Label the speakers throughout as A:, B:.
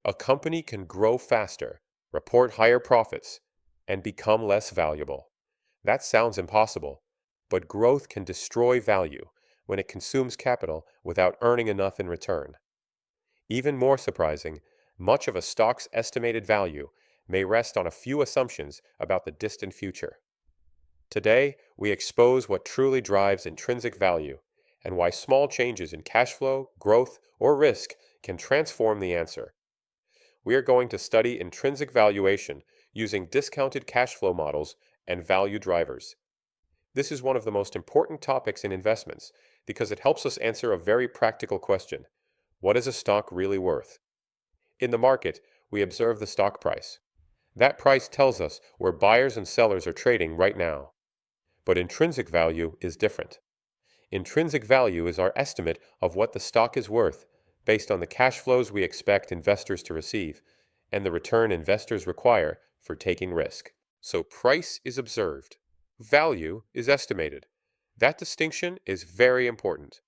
A: A company can grow faster, report higher profits, and become less valuable. That sounds impossible, but growth can destroy value when it consumes capital without earning enough in return. Even more surprising, much of a stock's estimated value may rest on a few assumptions about the distant future. Today, we expose what truly drives intrinsic value and why small changes in cash flow, growth, or risk can transform the answer. We are going to study intrinsic valuation using discounted cash flow models and value drivers. This is one of the most important topics in investments because it helps us answer a very practical question. What is a stock really worth? In the market, we observe the stock price. That price tells us where buyers and sellers are trading right now. But intrinsic value is different. Intrinsic value is our estimate of what the stock is worth based on the cash flows we expect investors to receive and the return investors require for taking risk. So price is observed. Value is estimated. That distinction is very important.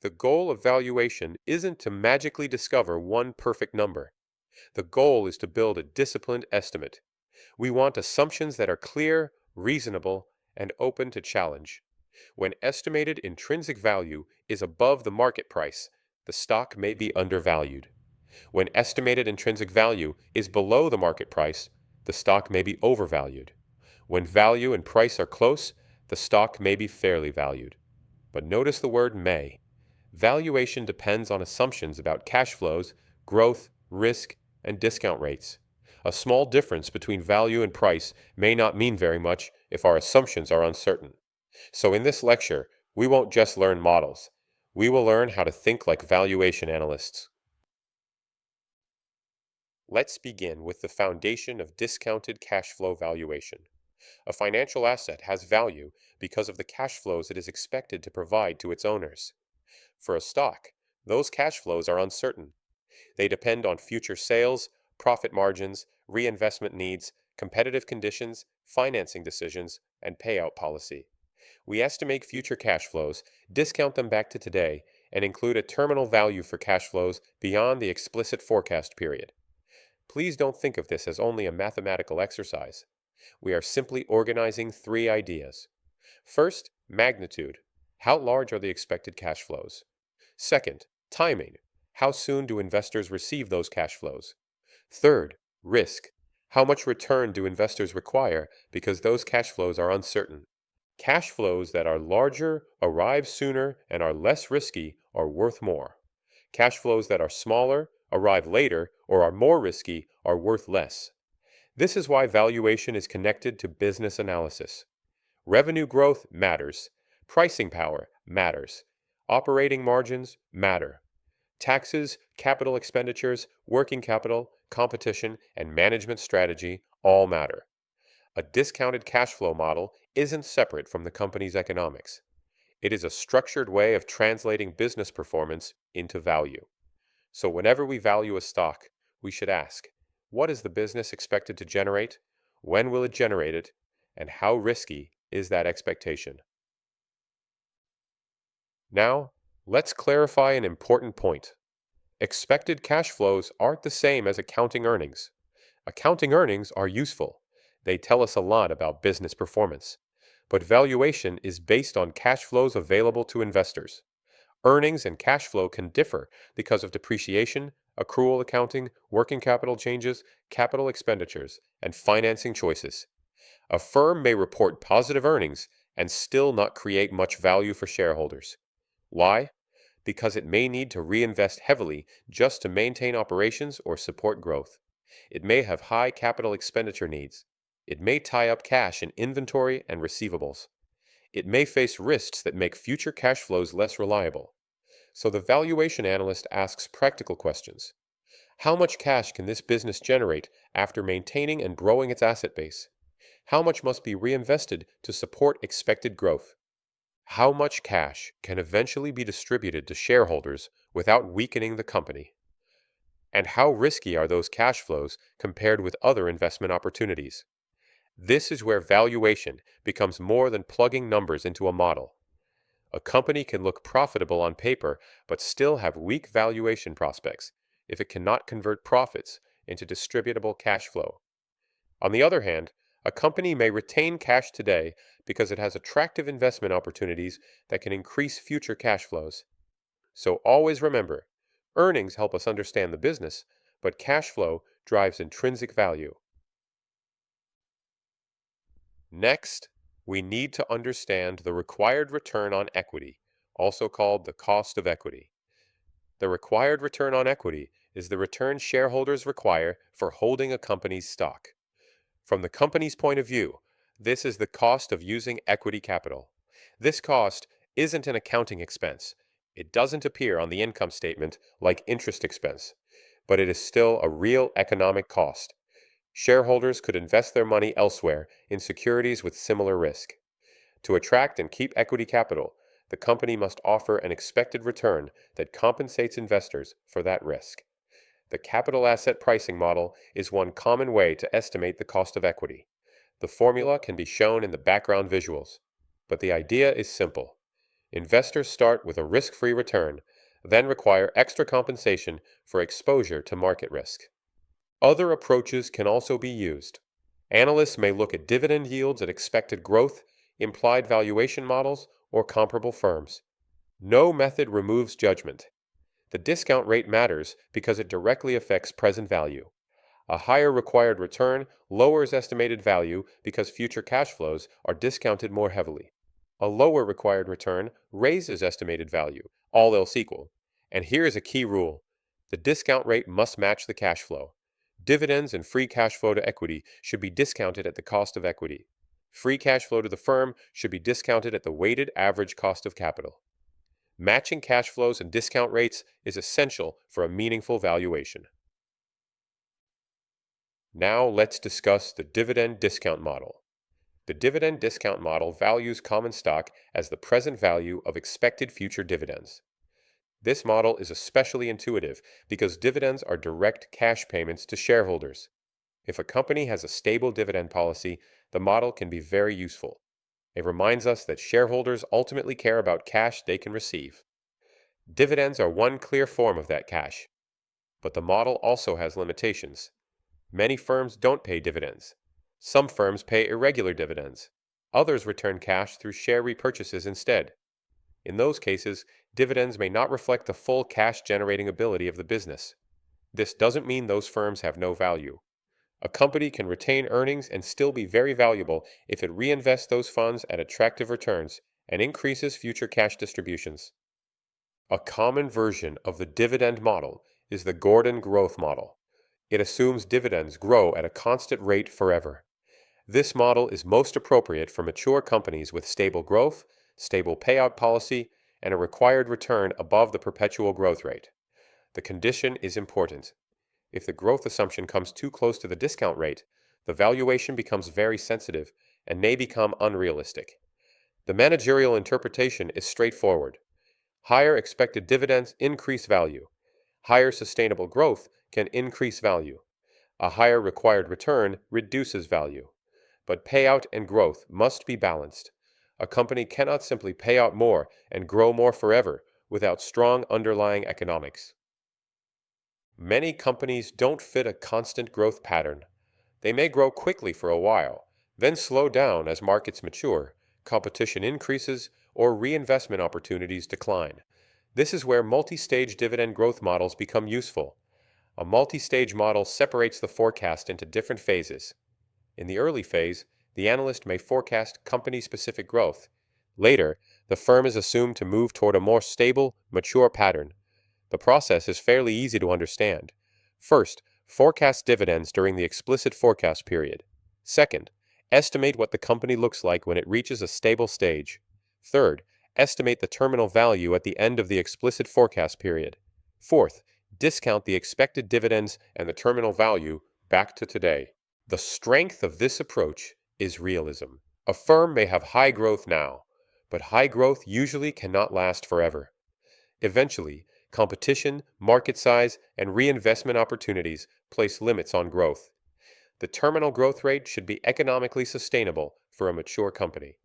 A: The goal of valuation isn't to magically discover one perfect number. The goal is to build a disciplined estimate. We want assumptions that are clear, reasonable, and open to challenge. When estimated intrinsic value is above the market price, the stock may be undervalued. When estimated intrinsic value is below the market price, the stock may be overvalued. When value and price are close, the stock may be fairly valued. But notice the word may. Valuation depends on assumptions about cash flows, growth, risk, and discount rates. A small difference between value and price may not mean very much if our assumptions are uncertain. So in this lecture, we won't just learn models. We will learn how to think like valuation analysts. Let's begin with the foundation of discounted cash flow valuation. A financial asset has value because of the cash flows it is expected to provide to its owners. For a stock, those cash flows are uncertain. They depend on future sales, profit margins, reinvestment needs, competitive conditions, financing decisions, and payout policy. We estimate future cash flows, discount them back to today, and include a terminal value for cash flows beyond the explicit forecast period. Please don't think of this as only a mathematical exercise. We are simply organizing three ideas. First, magnitude. How large are the expected cash flows? Second, timing. How soon do investors receive those cash flows? Third, risk. How much return do investors require because those cash flows are uncertain? Cash flows that are larger, arrive sooner, and are less risky are worth more. Cash flows that are smaller, arrive later, or are more risky are worth less. This is why valuation is connected to business analysis. Revenue growth matters. Pricing power matters. Operating margins matter. Taxes, capital expenditures, working capital, competition, and management strategy all matter. A discounted cash flow model isn't separate from the company's economics. It is a structured way of translating business performance into value. So whenever we value a stock, we should ask, what is the business expected to generate? When will it generate it? And how risky is that expectation? Now, let's clarify an important point. Expected cash flows aren't the same as accounting earnings. Accounting earnings are useful. They tell us a lot about business performance. But valuation is based on cash flows available to investors. Earnings and cash flow can differ because of depreciation, accrual accounting, working capital changes, capital expenditures, and financing choices. A firm may report positive earnings and still not create much value for shareholders. Why? Because it may need to reinvest heavily just to maintain operations or support growth. It may have high capital expenditure needs. It may tie up cash in inventory and receivables. It may face risks that make future cash flows less reliable. So the valuation analyst asks practical questions. How much cash can this business generate after maintaining and growing its asset base? How much must be reinvested to support expected growth? How much cash can eventually be distributed to shareholders without weakening the company? And how risky are those cash flows compared with other investment opportunities? This is where valuation becomes more than plugging numbers into a model. A company can look profitable on paper but still have weak valuation prospects, if it cannot convert profits into distributable cash flow. On the other hand, a company may retain cash today because it has attractive investment opportunities that can increase future cash flows. So always remember, earnings help us understand the business, but cash flow drives intrinsic value. Next, we need to understand the required return on equity, also called the cost of equity. The required return on equity is the return shareholders require for holding a company's stock. From the company's point of view, this is the cost of using equity capital. This cost isn't an accounting expense. It doesn't appear on the income statement like interest expense, but it is still a real economic cost. Shareholders could invest their money elsewhere in securities with similar risk. To attract and keep equity capital, the company must offer an expected return that compensates investors for that risk. The capital asset pricing model is one common way to estimate the cost of equity. The formula can be shown in the background visuals, but the idea is simple. Investors start with a risk-free return, then require extra compensation for exposure to market risk. Other approaches can also be used. Analysts may look at dividend yields at expected growth, implied valuation models, or comparable firms. No method removes judgment. The discount rate matters because it directly affects present value. A higher required return lowers estimated value because future cash flows are discounted more heavily. A lower required return raises estimated value, all else equal. And here is a key rule. The discount rate must match the cash flow. Dividends and free cash flow to equity should be discounted at the cost of equity. Free cash flow to the firm should be discounted at the weighted average cost of capital. Matching cash flows and discount rates is essential for a meaningful valuation. Now let's discuss the dividend discount model. The dividend discount model values common stock as the present value of expected future dividends. This model is especially intuitive because dividends are direct cash payments to shareholders. If a company has a stable dividend policy, the model can be very useful. It reminds us that shareholders ultimately care about cash they can receive. Dividends are one clear form of that cash. But the model also has limitations. Many firms don't pay dividends. Some firms pay irregular dividends. Others return cash through share repurchases instead. In those cases, dividends may not reflect the full cash-generating ability of the business. This doesn't mean those firms have no value. A company can retain earnings and still be very valuable if it reinvests those funds at attractive returns and increases future cash distributions. A common version of the dividend model is the Gordon growth model. It assumes dividends grow at a constant rate forever. This model is most appropriate for mature companies with stable growth, stable payout policy, and a required return above the perpetual growth rate. The condition is important. If the growth assumption comes too close to the discount rate, the valuation becomes very sensitive and may become unrealistic. The managerial interpretation is straightforward. Higher expected dividends increase value. Higher sustainable growth can increase value. A higher required return reduces value. But payout and growth must be balanced. A company cannot simply pay out more and grow more forever without strong underlying economics. Many companies don't fit a constant growth pattern. They may grow quickly for a while, then slow down as markets mature, competition increases, or reinvestment opportunities decline. This is where multi-stage dividend growth models become useful. A multi-stage model separates the forecast into different phases. In the early phase, the analyst may forecast company-specific growth. Later, the firm is assumed to move toward a more stable, mature pattern. The process is fairly easy to understand. First, forecast dividends during the explicit forecast period. Second, estimate what the company looks like when it reaches a stable stage. Third, estimate the terminal value at the end of the explicit forecast period. Fourth, discount the expected dividends and the terminal value back to today. The strength of this approach is realism. A firm may have high growth now, but high growth usually cannot last forever. Eventually, competition, market size, and reinvestment opportunities place limits on growth. The terminal growth rate should be economically sustainable for a mature company.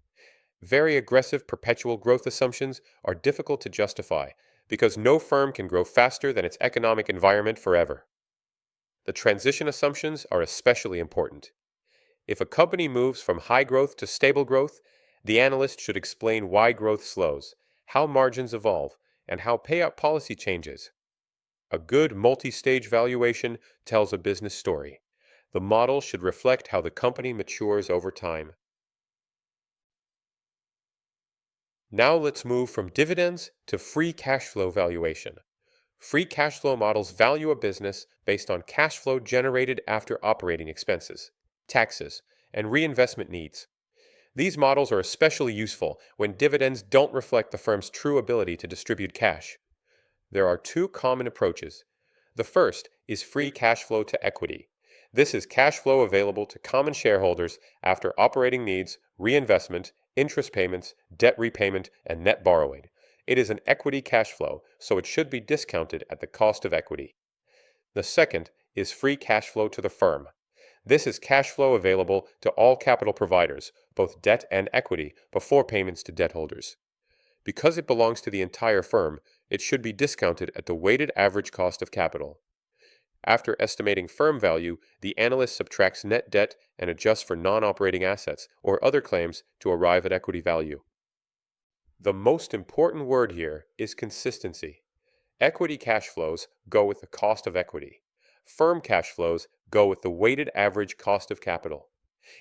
A: Very aggressive perpetual growth assumptions are difficult to justify because no firm can grow faster than its economic environment forever. The transition assumptions are especially important. If a company moves from high growth to stable growth, the analyst should explain why growth slows, how margins evolve, and how payout policy changes. A good multi-stage valuation tells a business story. The model should reflect how the company matures over time. Now let's move from dividends to free cash flow valuation. Free cash flow models value a business based on cash flow generated after operating expenses, taxes, and reinvestment needs. These models are especially useful when dividends don't reflect the firm's true ability to distribute cash. There are two common approaches. The first is free cash flow to equity. This is cash flow available to common shareholders after operating needs, reinvestment, interest payments, debt repayment, and net borrowing. It is an equity cash flow, so it should be discounted at the cost of equity. The second is free cash flow to the firm. This is cash flow available to all capital providers, both debt and equity, before payments to debt holders. Because it belongs to the entire firm, it should be discounted at the weighted average cost of capital. After estimating firm value, the analyst subtracts net debt and adjusts for non-operating assets or other claims to arrive at equity value. The most important word here is consistency. Equity cash flows go with the cost of equity. Firm cash flows go with the weighted average cost of capital.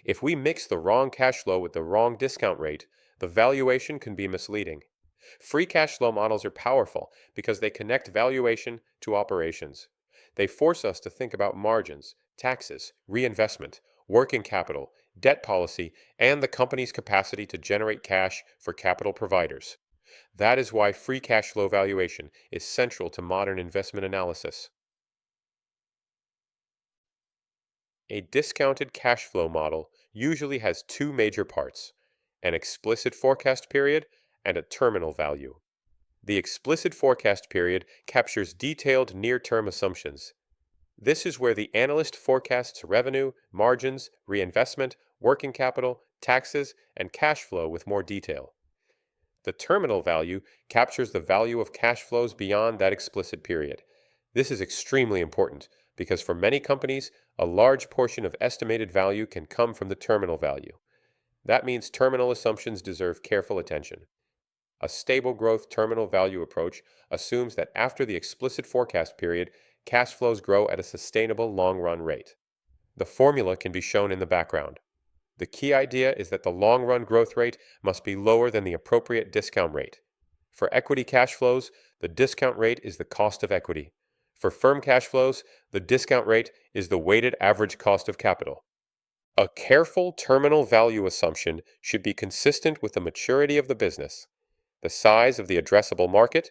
A: If we mix the wrong cash flow with the wrong discount rate, the valuation can be misleading. Free cash flow models are powerful because they connect valuation to operations. They force us to think about margins, taxes, reinvestment, working capital, debt policy, and the company's capacity to generate cash for capital providers. That is why free cash flow valuation is central to modern investment analysis. A discounted cash flow model usually has two major parts: an explicit forecast period and a terminal value. The explicit forecast period captures detailed near-term assumptions. This is where the analyst forecasts revenue, margins, reinvestment, working capital, taxes, and cash flow with more detail. The terminal value captures the value of cash flows beyond that explicit period. This is extremely important because for many companies, a large portion of estimated value can come from the terminal value. That means terminal assumptions deserve careful attention. A stable growth terminal value approach assumes that after the explicit forecast period, cash flows grow at a sustainable long-run rate. The formula can be shown in the background. The key idea is that the long-run growth rate must be lower than the appropriate discount rate. For equity cash flows, the discount rate is the cost of equity. For firm cash flows, the discount rate is the weighted average cost of capital. A careful terminal value assumption should be consistent with the maturity of the business, the size of the addressable market,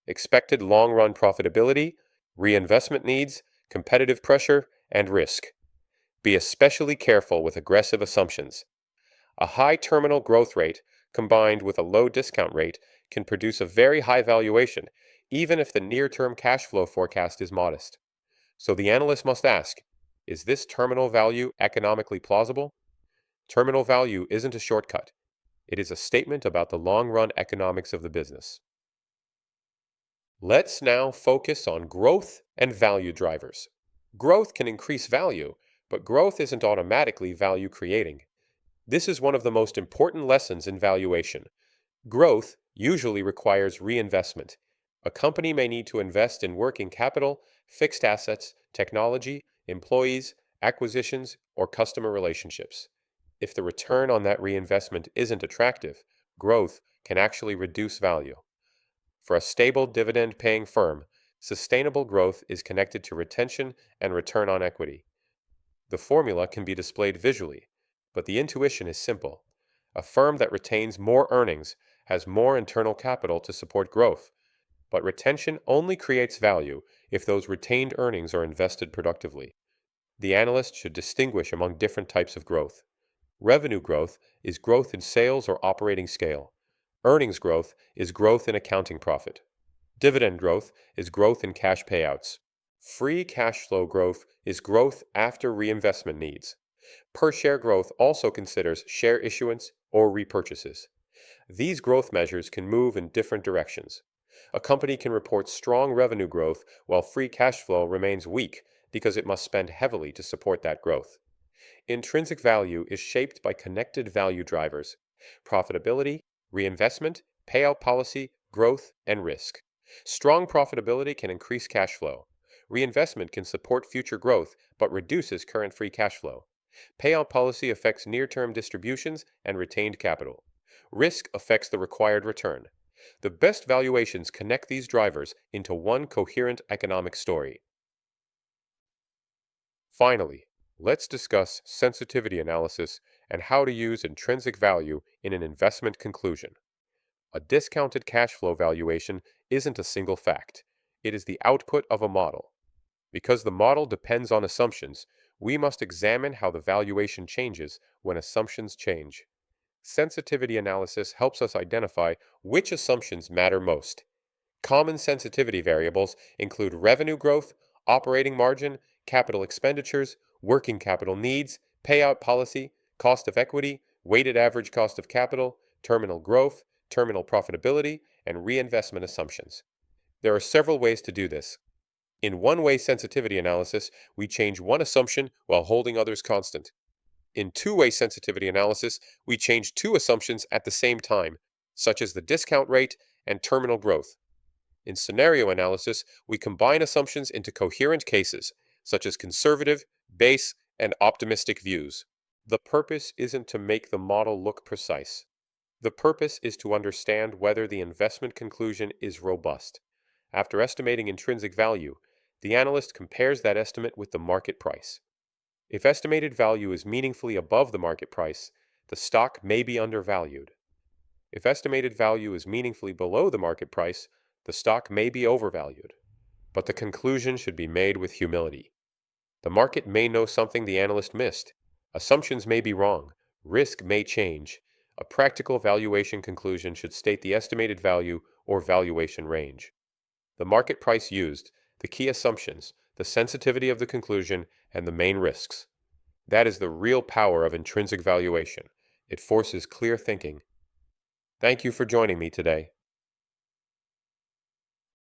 A: expected long-run profitability, reinvestment needs, competitive pressure, and risk. Be especially careful with aggressive assumptions. A high terminal growth rate combined with a low discount rate can produce a very high valuation, even if the near-term cash flow forecast is modest. So the analyst must ask, is this terminal value economically plausible? Terminal value isn't a shortcut. It is a statement about the long-run economics of the business. Let's now focus on growth and value drivers. Growth can increase value, but growth isn't automatically value creating. This is one of the most important lessons in valuation. Growth usually requires reinvestment. A company may need to invest in working capital, fixed assets, technology, employees, acquisitions, or customer relationships. If the return on that reinvestment isn't attractive, growth can actually reduce value. For a stable dividend-paying firm, sustainable growth is connected to retention and return on equity. The formula can be displayed visually, but the intuition is simple. A firm that retains more earnings has more internal capital to support growth, but retention only creates value if those retained earnings are invested productively. The analyst should distinguish among different types of growth. Revenue growth is growth in sales or operating scale. Earnings growth is growth in accounting profit. Dividend growth is growth in cash payouts. Free cash flow growth is growth after reinvestment needs. Per share growth also considers share issuance or repurchases. These growth measures can move in different directions. A company can report strong revenue growth while free cash flow remains weak because it must spend heavily to support that growth. Intrinsic value is shaped by connected value drivers: profitability, reinvestment, payout policy, growth, and risk. Strong profitability can increase cash flow. Reinvestment can support future growth but reduces current free cash flow. Payout policy affects near-term distributions and retained capital. Risk affects the required return. The best valuations connect these drivers into one coherent economic story. Finally, let's discuss sensitivity analysis and how to use intrinsic value in an investment conclusion. A discounted cash flow valuation isn't a single fact. It is the output of a model. Because the model depends on assumptions, we must examine how the valuation changes when assumptions change. Sensitivity analysis helps us identify which assumptions matter most. Common sensitivity variables include revenue growth, operating margin, capital expenditures, working capital needs, payout policy, cost of equity, weighted average cost of capital, terminal growth, terminal profitability, and reinvestment assumptions. There are several ways to do this. In one-way sensitivity analysis, we change one assumption while holding others constant. In two-way sensitivity analysis, we change two assumptions at the same time, such as the discount rate and terminal growth. In scenario analysis, we combine assumptions into coherent cases, such as conservative, base, and optimistic views. The purpose isn't to make the model look precise. The purpose is to understand whether the investment conclusion is robust. After estimating intrinsic value, the analyst compares that estimate with the market price. If estimated value is meaningfully above the market price, the stock may be undervalued. If estimated value is meaningfully below the market price, the stock may be overvalued. But the conclusion should be made with humility. The market may know something the analyst missed. Assumptions may be wrong. Risk may change. A practical valuation conclusion should state the estimated value or valuation range, the market price used, the key assumptions, the sensitivity of the conclusion, and the main risks. That is the real power of intrinsic valuation. It forces clear thinking. Thank you for joining me today.